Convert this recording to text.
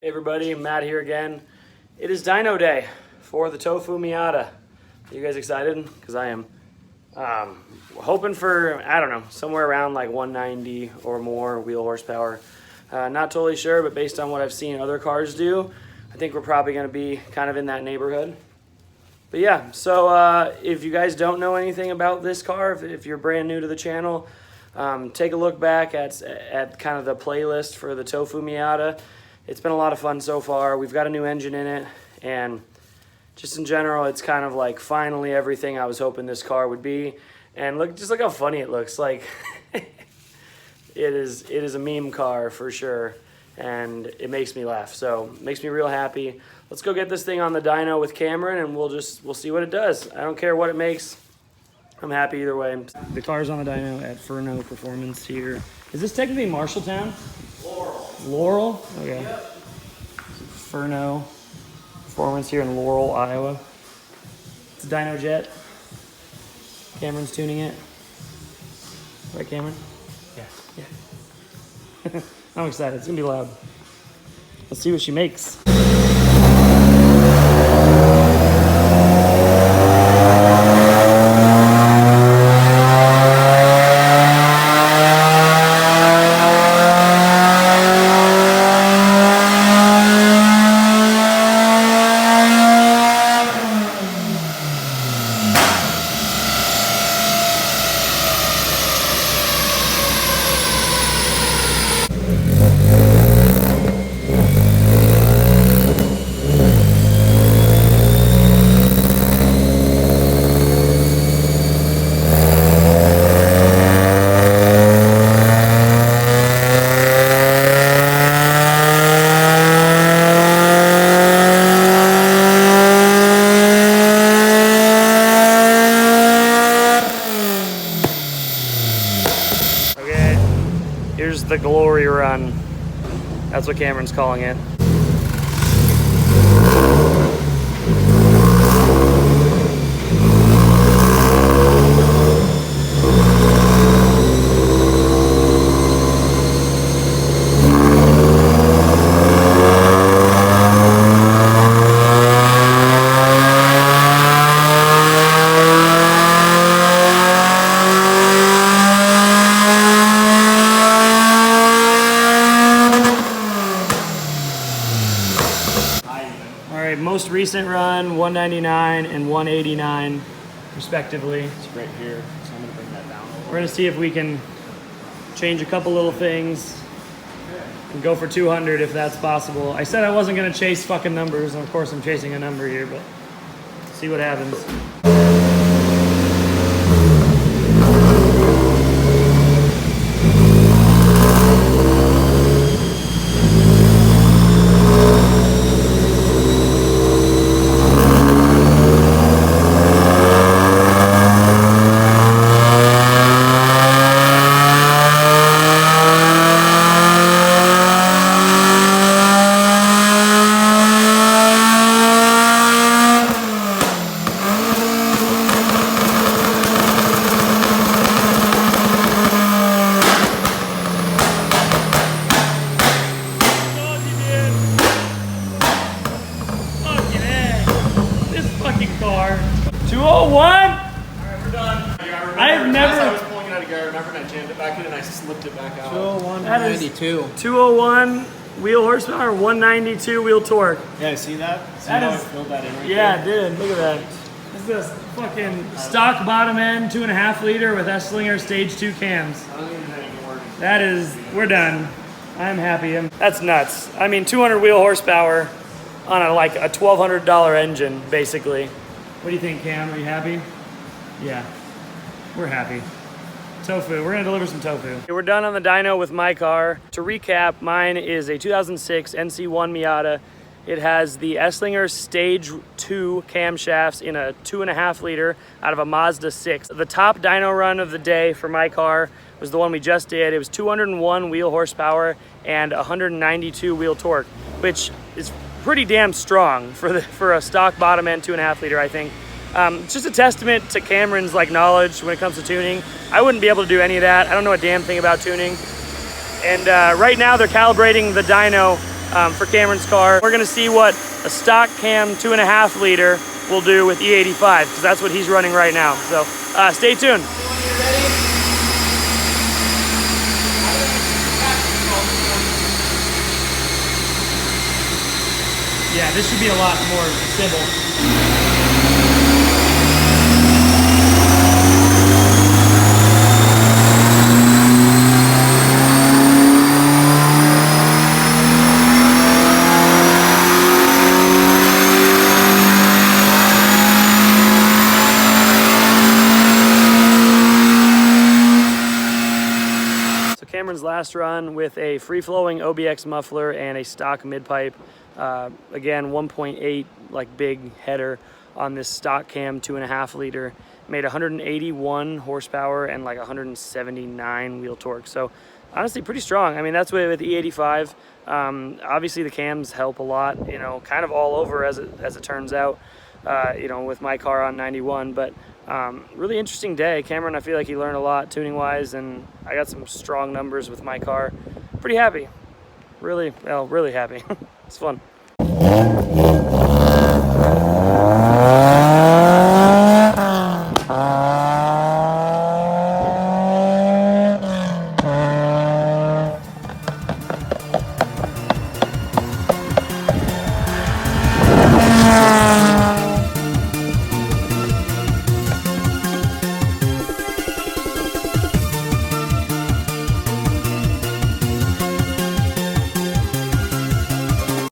Hey everybody, Matt here again. It is dyno day for the Tofu Miata. Are you guys excited? Because I am. Hoping for, I don't know, somewhere around like 190 or more wheel horsepower. Not totally sure, but based on what I've seen other cars do, I think we're probably going to be kind of in that neighborhood. But yeah, so if you guys don't know anything about this car, if you're brand new to the channel, take a look back at kind of the playlist for the Tofu Miata. It's been a lot of fun so far. We've got a new engine in it, and just in general, it's kind of like finally everything I was hoping this car would be. And look how funny it looks. Like it is a meme car for sure, and it makes me laugh. So it makes me real happy. Let's go get this thing on the dyno with Cameron, and we'll see what it does. I don't care what it makes. I'm happy either way. The car's on the dyno at Furno Performance here. Is this technically Marshalltown? Laurel? Okay. Yep. Furno Performance here in Laurel, Iowa. It's a dyno jet. Cameron's tuning it. Right, Cameron? Yeah. I'm excited. It's gonna be loud. Let's see what she makes. Here's the glory run. That's what Cameron's calling it. Most recent run, 199 and 189 respectively. It's right here, so I'm gonna bring that down. We're gonna see if we can change a couple little things and go for 200 if that's possible. I said I wasn't gonna chase fucking numbers, and of course I'm chasing a number here, but see what happens. I slipped it back out. 201, 192. 201 wheel horsepower, 192 wheel torque. Yeah, see that? See that how is, I filled that in right yeah, there? I did. Look at that. This is this fucking stock bottom end 2.5 liter with Esslinger stage 2 cams. I don't even know it can work. That is, we're done. I'm happy. That's nuts. I mean, 200 wheel horsepower on a $1,200 engine, basically. What do you think, Cam? Are you happy? Yeah, we're happy. Tofu, we're gonna deliver some tofu. Okay, we're done on the dyno with my car. To recap, mine is a 2006 NC1 Miata. It has the Esslinger Stage 2 camshafts in a 2.5 liter out of a Mazda 6. The top dyno run of the day for my car was the one we just did. It was 201 wheel horsepower and 192 wheel torque, which is pretty damn strong for a stock bottom end 2.5 liter, I think. It's just a testament to Cameron's knowledge when it comes to tuning. I wouldn't be able to do any of that. I don't know a damn thing about tuning. And right now they're calibrating the dyno for Cameron's car. We're gonna see what a stock cam 2.5 liter will do with E85, because that's what he's running right now. So stay tuned. Yeah, this should be a lot more simple. Cameron's last run with a free-flowing OBX muffler and a stock mid-pipe. Again, 1.8 like big header on this stock cam 2.5 liter. Made 181 horsepower and like 179 wheel torque. So honestly, pretty strong. I mean, that's with E85. Obviously, the cams help a lot. You know, kind of all over as it turns out. You know, with my car on 91, but really interesting day. Cameron, I feel like he learned a lot tuning wise, and I got some strong numbers with my car. Pretty happy. Really happy. It's fun.